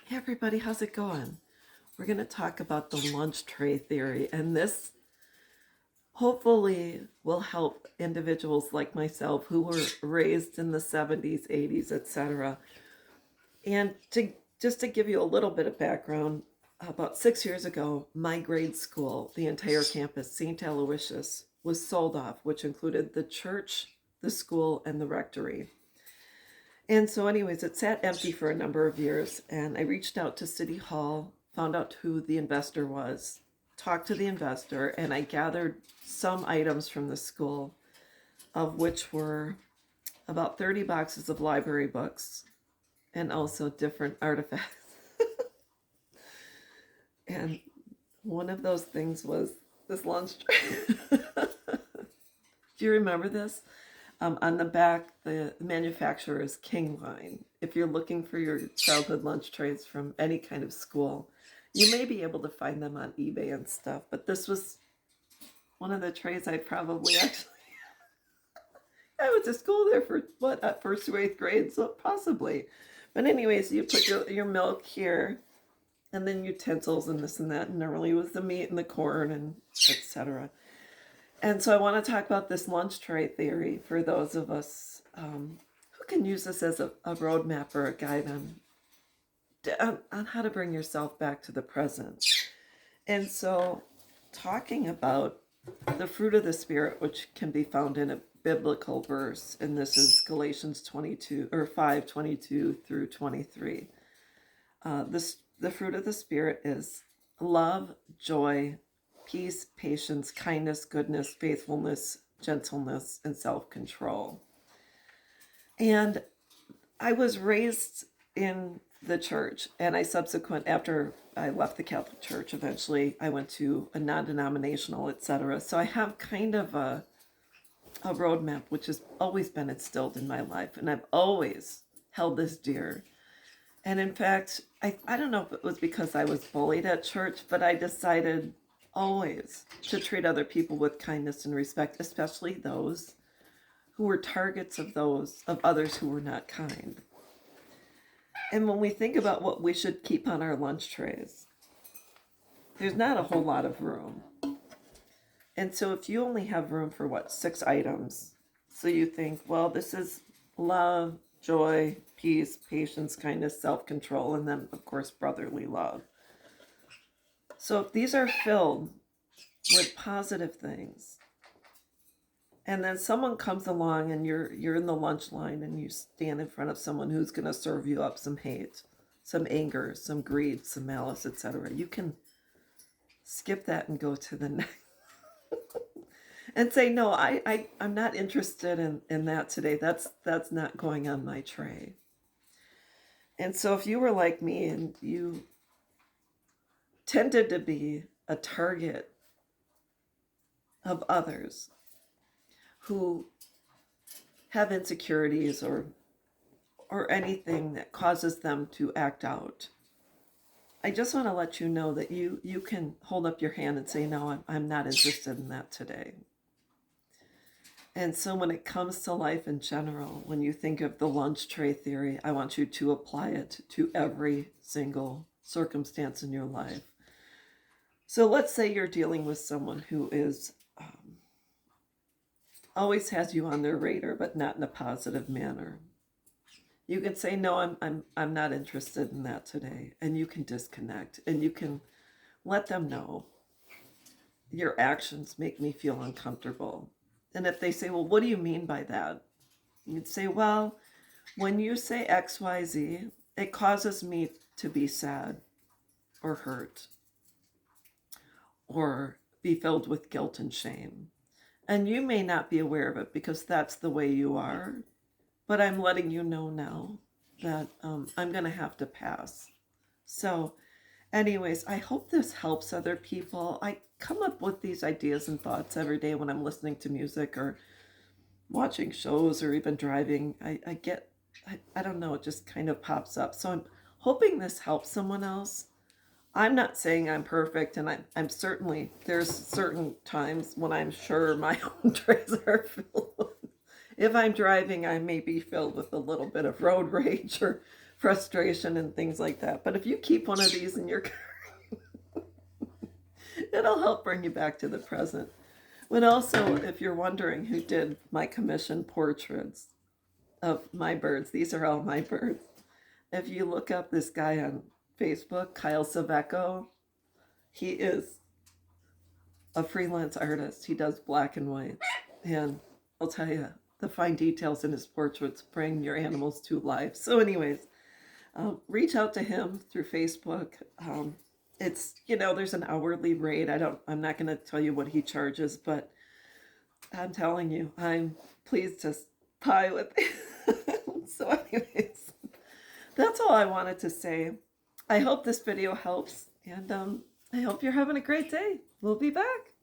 Hey everybody, how's it going? We're going to talk about the lunch tray theory, and this hopefully will help individuals like myself who were raised in the 70s, 80s, etc. And to just to give you a little bit of background, about 6 years ago, my grade school, the entire campus, St. Aloysius, was sold off, which included the church, the school, and the rectory. And so, anyways, it sat empty for a number of years. And I reached out to City Hall, found out who the investor was, talked to the investor, and I gathered some items from the school, of which were about 30 boxes of library books and also different artifacts. And one of those things was this lunch tray. Do you remember this? On the back, the manufacturer is King Line. If you're looking for your childhood lunch trays from any kind of school, you may be able to find them on eBay and stuff. But this was one of the trays I probably actually. I went to school there for what, at first to eighth grade, so possibly. But anyways, you put your milk here, and then utensils and this and that. And normally it was the meat and the corn and etc. And so I want to talk about this lunch tray theory for those of us who can use this as a roadmap or a guide on how to bring yourself back to the present. And so talking about the fruit of the Spirit, which can be found in a biblical verse, and this is Galatians 22 or 5:22 through 23. The fruit of the Spirit is love, joy, peace, patience, kindness, goodness, faithfulness, gentleness, and self-control. And I was raised in the church, and after I left the Catholic Church, eventually I went to a non-denominational, etc. So I have kind of a roadmap which has always been instilled in my life, and I've always held this dear. And in fact, I don't know if it was because I was bullied at church, but I decided always to treat other people with kindness and respect, especially those who were targets of others who were not kind. And when we think about what we should keep on our lunch trays, there's not a whole lot of room. And so if you only have room for 6 items, so you think, well, this is love, joy, peace, patience, kindness, self-control, and then of course brotherly love. So if these are filled with positive things, and then someone comes along and you're in the lunch line and you stand in front of someone who's going to serve you up some hate, some anger, some greed, some malice, etc., you can skip that and go to the next and say, no, I'm not interested in that today. That's not going on my tray. And so if you were like me and you tended to be a target of others who have insecurities or anything that causes them to act out, I just want to let you know that you can hold up your hand and say, no, I'm not interested in that today. And so when it comes to life in general, when you think of the lunch tray theory, I want you to apply it to every single circumstance in your life. So let's say you're dealing with someone who is always has you on their radar, but not in a positive manner. You can say, no, I'm not interested in that today. And you can disconnect and you can let them know your actions make me feel uncomfortable. And if they say, well, what do you mean by that? You'd say, well, when you say X, Y, Z, it causes me to be sad or hurt or be filled with guilt and shame. And you may not be aware of it because that's the way you are. But I'm letting you know now that I'm going to have to pass. So anyways, I hope this helps other people. I come up with these ideas and thoughts every day when I'm listening to music or watching shows or even driving. I don't know, it just kind of pops up. So I'm hoping this helps someone else. I'm not saying I'm perfect, and I'm certainly, there's certain times when I'm sure my own trays are filled. If I'm driving, I may be filled with a little bit of road rage or frustration and things like that. But if you keep one of these in your car, it'll help bring you back to the present. But also, if you're wondering who did my commission portraits of my birds, these are all my birds. If you look up this guy on Facebook, Kyle Saveco, he is a freelance artist. He does black and white. And I'll tell you, the fine details in his portraits bring your animals to life. So anyways, reach out to him through Facebook. It's, there's an hourly rate. I'm not going to tell you what he charges, but I'm telling you, I'm pleased to pie with him. So anyways, that's all I wanted to say. I hope this video helps, and I hope you're having a great day. We'll be back.